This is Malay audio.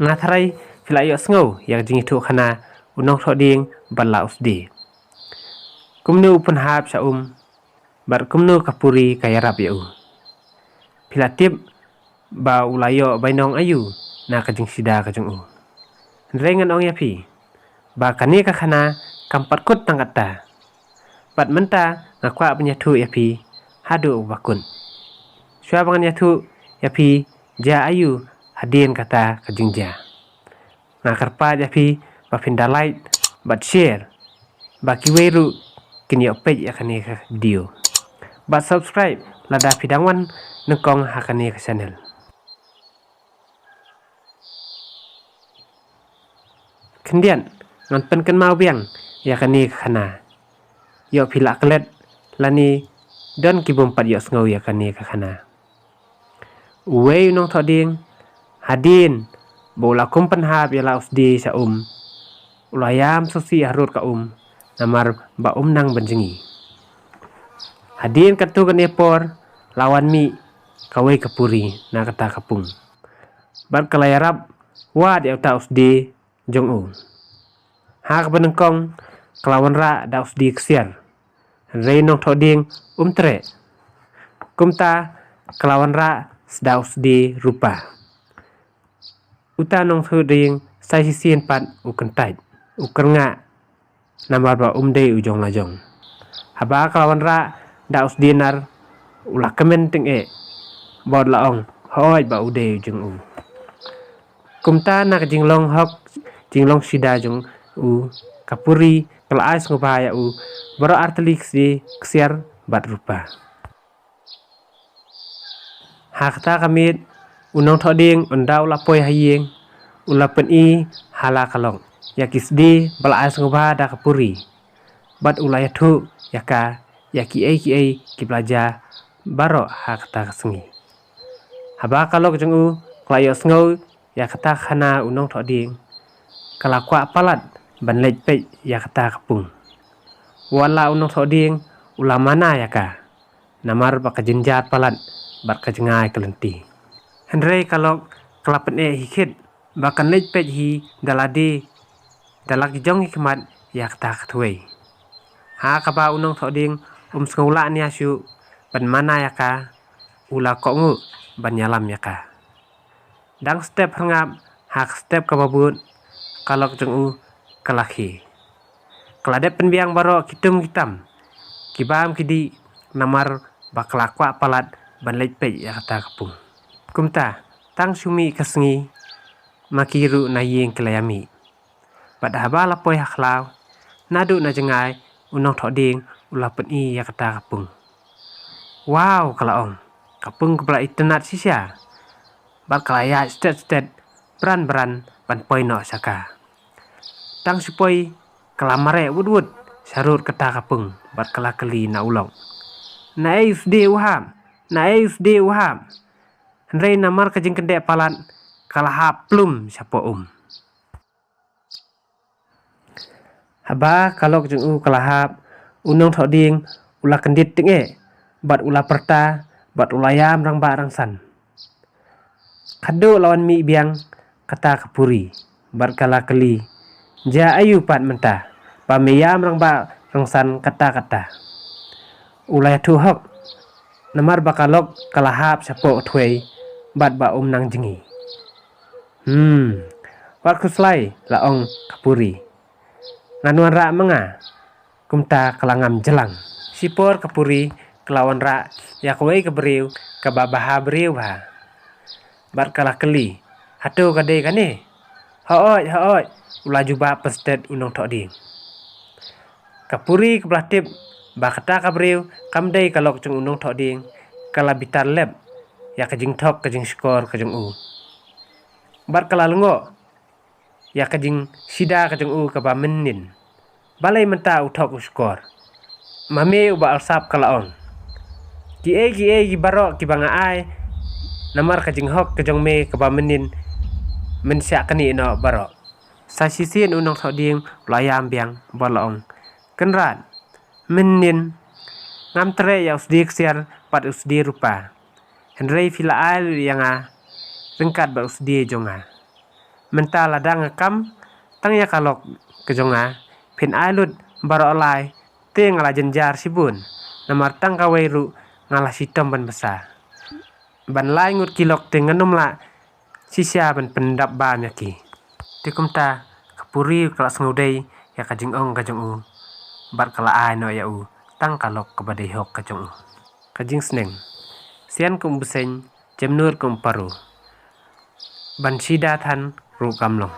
Ngatharai filai sngo yak jing thu khana unong tho ding balla usdi. Kumnu pun hap sa bar kumnu kapuri kayarap ya Filatip ba ulayo bainong ayu na kajing sida kajing Rengan ong yapi ba kani ka khana kampat kut tangata. Bat menta ngakwa penyatu yapi hadu bakun. Sua bangan yatu yapi ja ayu hadien kata kajing ja. Ngakarpa yapi ba pindalait bat share ba kiweru kini opej yakani ka video. Bat subscribe lada pidangwan nengkong hakani ka channel. Kemudian nonton kan mau biang yakani khana. Yo pila kelet lani don kibum pat yo ngau yakani ka khana. Uwe nong thoding hadin bola kumpan hab yala usdi sa ulayam sosi harut ka namar ba nang benjengi. Hadin katu kan epor lawan mi kawai kapuri na kata kapung. Bar kalayarap wad ya ta usdi jong hak benengkong kelawan ra da usdi ksiar. Rei nong thoding tre. Kumta kelawan ra sda usdi rupa. Uta nong thoding sai sisien pat ukentait ukernga namar ba dei ujong lajong. Haba kelawan ra da usdi nar ulah kemen ting bod laong hoi ba ude ujong Kumta nak jinglong hok jinglong sida jong kapuri kala ais ngobaya baro artelik si ksiar bat rupa. Hakta kamit unong thoding undau lapoi hayeng ulapen hala kalong yakisdi bala ais ngoba da kapuri bat ulayatu yaka yaki ki belajar baro hakta kesengi. Haba kalok jong klayo sngo yakata khana unong thoding kalakwa palat ban lej pe yakata kapung. Wala unong thoding ulamana yaka namar ba kajenjat palat bat kajengai kelenti. Hendrei kalok kelapen hikit bakan lej pe hi daladi dalak jong hikmat yakata katwei. Ha kaba unong thoding skula ni asu ban mana yaka ula kongu ban yalam yaka. Dang step hangap hak step kababut kalok jong kalaki. Keladep penbiang baro kitum kitam. Kibam kidi namar baklakwa palat ban lej pe yakata kapung. Kumta tang sumi kesengi makiru na yeng kelayami. Pada haba lapoi haklaw nadu na jengai unong thoding ulapen yakata kapung. Wow kalaong kapung kepala itenat sisya. Bat kalaya stet beran ban poino saka. Tang supoi kelamare wud sarut kata kapung bat kalakeli na ulong. Na usdi uham. Hendrei namar kajing kendek palat kalahap plum siapa Haba kalok jeng kalahap unong thoding ulah kendit ting bat ulah perta bat ulayam rang ba rangsan. Kado lawan mi biang kata kapuri bat kalakeli ja ayu pat mentah pameyam rang ba rangsan kata ulay tuhok namar bakalok kalahap sapo twei bat ba nang jengi. Wat kuslai laong kapuri nganuan ra menga kumta kelangam jelang sipor kapuri kelawan ra yakwei kebriu kebabaha briu ha bat kalakeli hatu kade kane hooj ulah juba pestet unong thoding. Kapuri kebelatip bakata kabriu kamdei kalok jeng unong thoding kalabitar leb ya kajing tok kajing skor kajing bat kalalungo ya kajing sida kajing kaba menin balai menta utok skor mame uba alsap kalaon ki baro ki banga ai namar kajing hok kajong me kaba menin mensyak kani no baro sa sisien unong thoding layam biang bolong kenrat menin ngam tre ya usdi ksiar pat usdi rupa. Hendrei fila al yang rengkat ba usdi jonga. Menta ladang ngekam tang ya kalok kejonga pin ai lut baro alai te ngala jenjar sibun namar tang kaweru ngalah sitom ban besa ban lai ngut kilok te nganum la sisya ban pendap ba myaki tikum ta kapuri kelas ngudai ya kajing ong kajong u bat kala ai no ya u tang kalok kabadai hok kajong u kajing sneng sian kum beseng jemnur kum paru ban sida than ru kamlong